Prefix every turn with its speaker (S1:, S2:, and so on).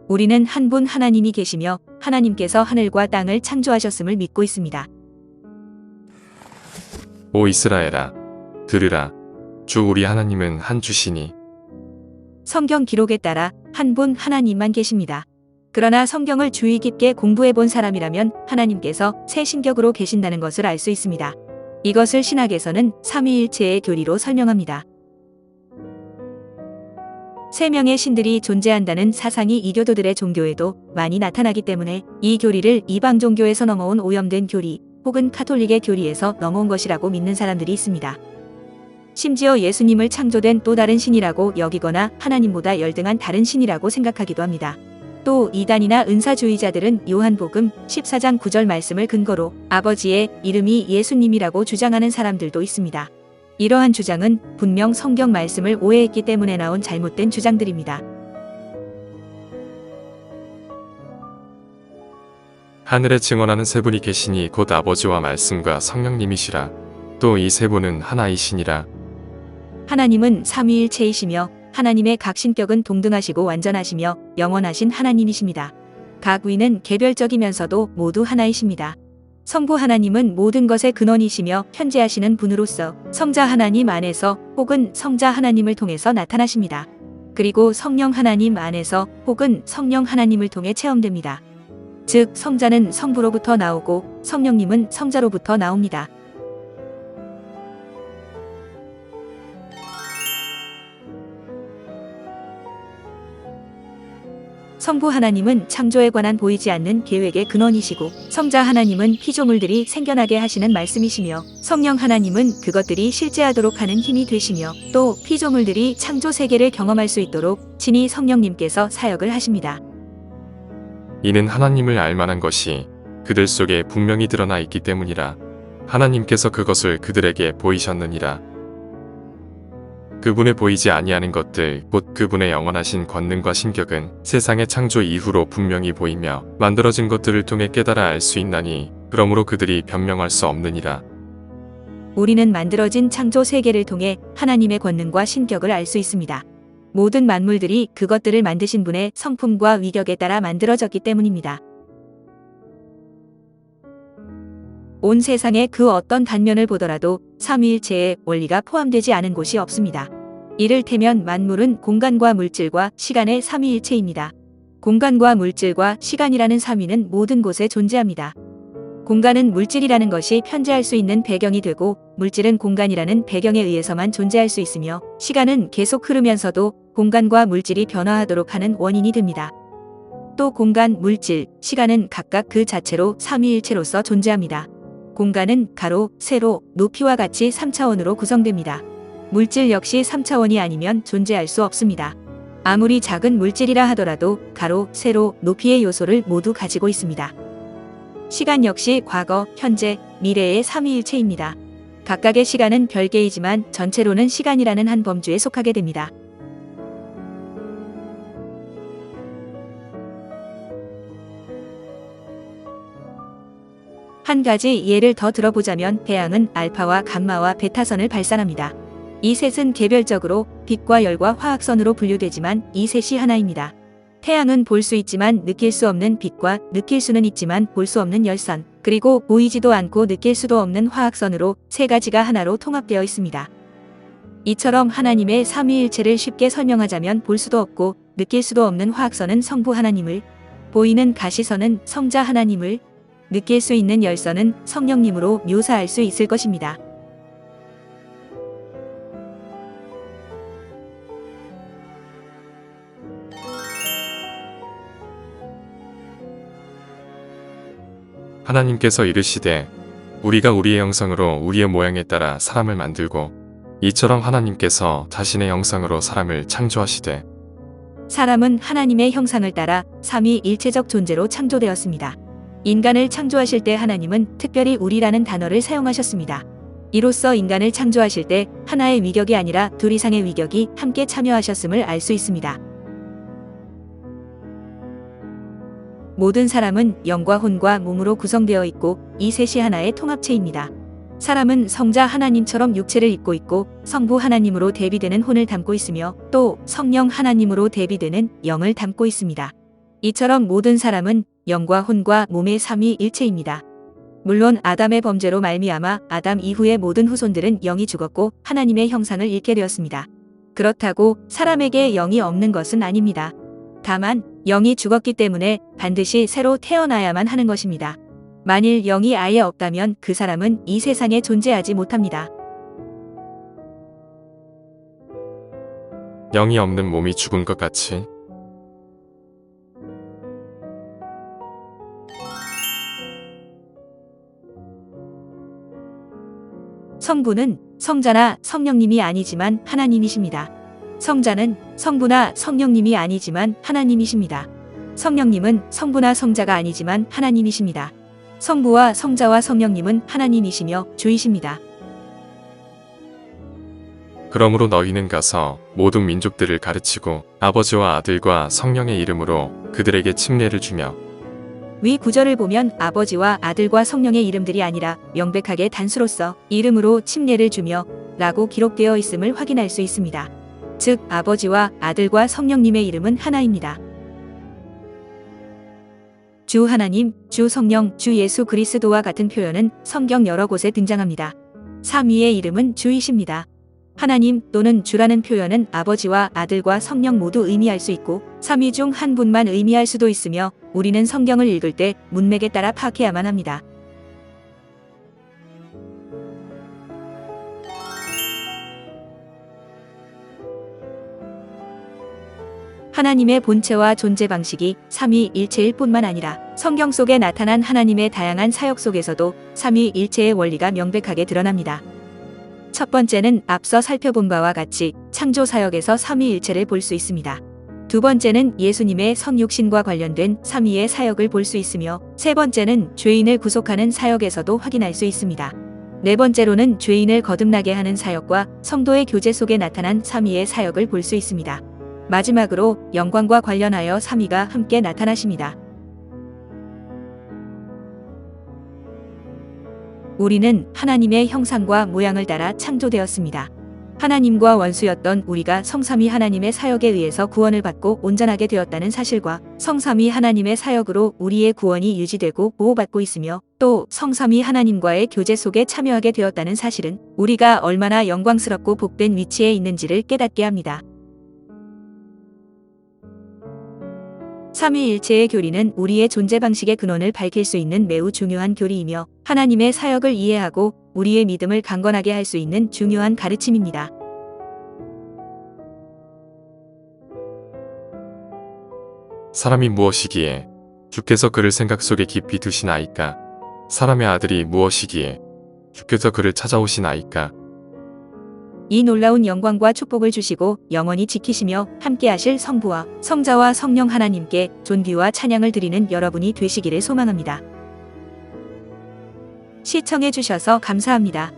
S1: 우리는 한 분 하나님이 계시며 하나님께서 하늘과 땅을 창조하셨음을 믿고 있습니다.
S2: 오 이스라엘아, 들으라. 주 우리 하나님은 한 주시니.
S1: 성경 기록에 따라 한 분 하나님만 계십니다. 그러나 성경을 주의 깊게 공부해 본 사람이라면 하나님께서 새 신격으로 계신다는 것을 알 수 있습니다. 이것을 신학에서는 삼위일체의 교리로 설명합니다. 세 명의 신들이 존재한다는 사상이 이교도들의 종교에도 많이 나타나기 때문에 이 교리를 이방 종교에서 넘어온 오염된 교리 혹은 카톨릭의 교리에서 넘어온 것이라고 믿는 사람들이 있습니다. 심지어 예수님을 창조된 또 다른 신이라고 여기거나 하나님보다 열등한 다른 신이라고 생각하기도 합니다. 또 이단이나 은사주의자들은 요한복음 14장 9절 말씀을 근거로 아버지의 이름이 예수님이라고 주장하는 사람들도 있습니다. 이러한 주장은 분명 성경 말씀을 오해했기 때문에 나온 잘못된 주장들입니다.
S2: 하늘에 증언하는 세 분이 계시니 곧 아버지와 말씀과 성령님이시라. 또 이 세 분은 하나이시니라.
S1: 하나님은 삼위일체이시며 하나님의 각 신격은 동등하시고 완전하시며 영원하신 하나님이십니다. 각 위는 개별적이면서도 모두 하나이십니다. 성부 하나님은 모든 것의 근원이시며 현재하시는 분으로서 성자 하나님 안에서 혹은 성자 하나님을 통해서 나타나십니다. 그리고 성령 하나님 안에서 혹은 성령 하나님을 통해 체험됩니다. 즉 성자는 성부로부터 나오고 성령님은 성자로부터 나옵니다. 성부 하나님은 창조에 관한 보이지 않는 계획의 근원이시고 성자 하나님은 피조물들이 생겨나게 하시는 말씀이시며 성령 하나님은 그것들이 실제하도록 하는 힘이 되시며 또 피조물들이 창조 세계를 경험할 수 있도록 친히 성령님께서 사역을 하십니다.
S2: 이는 하나님을 알만한 것이 그들 속에 분명히 드러나 있기 때문이라. 하나님께서 그것을 그들에게 보이셨느니라. 그분의 보이지 아니하는 것들 곧 그분의 영원하신 권능과 신격은 세상의 창조 이후로 분명히 보이며 만들어진 것들을 통해 깨달아 알 수 있나니 그러므로 그들이 변명할 수 없느니라.
S1: 우리는 만들어진 창조 세계를 통해 하나님의 권능과 신격을 알 수 있습니다. 모든 만물들이 그것들을 만드신 분의 성품과 위격에 따라 만들어졌기 때문입니다. 온 세상의 그 어떤 단면을 보더라도 삼위일체의 원리가 포함되지 않은 곳이 없습니다. 이를테면 만물은 공간과 물질과 시간의 삼위일체입니다. 공간과 물질과 시간이라는 삼위는 모든 곳에 존재합니다. 공간은 물질이라는 것이 편재할 수 있는 배경이 되고 물질은 공간이라는 배경에 의해서만 존재할 수 있으며 시간은 계속 흐르면서도 공간과 물질이 변화하도록 하는 원인이 됩니다. 또 공간, 물질, 시간은 각각 그 자체로 삼위일체로서 존재합니다. 공간은 가로, 세로, 높이와 같이 3차원으로 구성됩니다. 물질 역시 3차원이 아니면 존재할 수 없습니다. 아무리 작은 물질이라 하더라도 가로, 세로, 높이의 요소를 모두 가지고 있습니다. 시간 역시 과거, 현재, 미래의 삼위일체입니다. 각각의 시간은 별개이지만 전체로는 시간이라는 한 범주에 속하게 됩니다. 한 가지 예를 더 들어보자면 태양은 알파와 감마와 베타선을 발산합니다. 이 셋은 개별적으로 빛과 열과 화학선으로 분류되지만 이 셋이 하나입니다. 태양은 볼 수 있지만 느낄 수 없는 빛과 느낄 수는 있지만 볼 수 없는 열선, 그리고 보이지도 않고 느낄 수도 없는 화학선으로 세 가지가 하나로 통합되어 있습니다. 이처럼 하나님의 삼위일체를 쉽게 설명하자면 볼 수도 없고 느낄 수도 없는 화학선은 성부 하나님을, 보이는 가시선은 성자 하나님을, 느낄 수 있는 열선은 성령님으로 묘사할 수 있을 것입니다.
S2: 하나님께서 이르시되 우리가 우리의 형상으로 우리의 모양에 따라 사람을 만들고 이처럼 하나님께서 자신의 형상으로 사람을 창조하시되.
S1: 사람은 하나님의 형상을 따라 삼위일체적 존재로 창조되었습니다. 인간을 창조하실 때 하나님은 특별히 우리라는 단어를 사용하셨습니다. 이로써 인간을 창조하실 때 하나의 위격이 아니라 둘 이상의 위격이 함께 참여하셨음을 알 수 있습니다. 모든 사람은 영과 혼과 몸으로 구성되어 있고 이 셋이 하나의 통합체입니다. 사람은 성자 하나님처럼 육체를 입고 있고 성부 하나님으로 대비되는 혼을 담고 있으며 또 성령 하나님으로 대비되는 영을 담고 있습니다. 이처럼 모든 사람은 영과 혼과 몸의 삼위일체입니다. 물론 아담의 범죄로 말미암아 아담 이후의 모든 후손들은 영이 죽었고 하나님의 형상을 잃게 되었습니다. 그렇다고 사람에게 영이 없는 것은 아닙니다. 다만 영이 죽었기 때문에 반드시 새로 태어나야만 하는 것입니다. 만일 영이 아예 없다면 그 사람은 이 세상에 존재하지 못합니다.
S2: 영이 없는 몸이 죽은 것 같이
S1: 성부는 성자나 성령님이 아니지만 하나님이십니다. 성자는 성부나 성령님이 아니지만 하나님이십니다. 성령님은 성부나 성자가 아니지만 하나님이십니다. 성부와 성자와 성령님은 하나님이시며 주이십니다.
S2: 그러므로 너희는 가서 모든 민족들을 가르치고 아버지와 아들과 성령의 이름으로 그들에게 침례를 주며
S1: 위 구절을 보면 아버지와 아들과 성령의 이름들이 아니라 명백하게 단수로서 이름으로 침례를 주며 라고 기록되어 있음을 확인할 수 있습니다. 즉 아버지와 아들과 성령님의 이름은 하나입니다. 주 하나님, 주 성령, 주 예수 그리스도와 같은 표현은 성경 여러 곳에 등장합니다. 삼위의 이름은 주이십니다. 하나님 또는 주라는 표현은 아버지와 아들과 성령 모두 의미할 수 있고 삼위 중 한 분만 의미할 수도 있으며 우리는 성경을 읽을 때 문맥에 따라 파악해야만 합니다. 하나님의 본체와 존재 방식이 삼위일체일 뿐만 아니라 성경 속에 나타난 하나님의 다양한 사역 속에서도 삼위일체의 원리가 명백하게 드러납니다. 첫 번째는 앞서 살펴본 바와 같이 창조 사역에서 삼위일체를 볼 수 있습니다. 두 번째는 예수님의 성육신과 관련된 삼위의 사역을 볼 수 있으며 세 번째는 죄인을 구속하는 사역에서도 확인할 수 있습니다. 네 번째로는 죄인을 거듭나게 하는 사역과 성도의 교제 속에 나타난 삼위의 사역을 볼 수 있습니다. 마지막으로 영광과 관련하여 삼위가 함께 나타나십니다. 우리는 하나님의 형상과 모양을 따라 창조되었습니다. 하나님과 원수였던 우리가 성삼위 하나님의 사역에 의해서 구원을 받고 온전하게 되었다는 사실과 성삼위 하나님의 사역으로 우리의 구원이 유지되고 보호받고 있으며 또 성삼위 하나님과의 교제 속에 참여하게 되었다는 사실은 우리가 얼마나 영광스럽고 복된 위치에 있는지를 깨닫게 합니다. 삼위일체의 교리는 우리의 존재 방식의 근원을 밝힐 수 있는 매우 중요한 교리이며 하나님의 사역을 이해하고 우리의 믿음을 강건하게 할 수 있는 중요한 가르침입니다.
S2: 사람이 무엇이기에 주께서 그를 생각 속에 깊이 두시나이까? 사람의 아들이 무엇이기에 주께서 그를 찾아오시나이까?
S1: 이 놀라운 영광과 축복을 주시고 영원히 지키시며 함께 하실 성부와 성자와 성령 하나님께 존귀와 찬양을 드리는 여러분이 되시기를 소망합니다. 시청해 주셔서 감사합니다.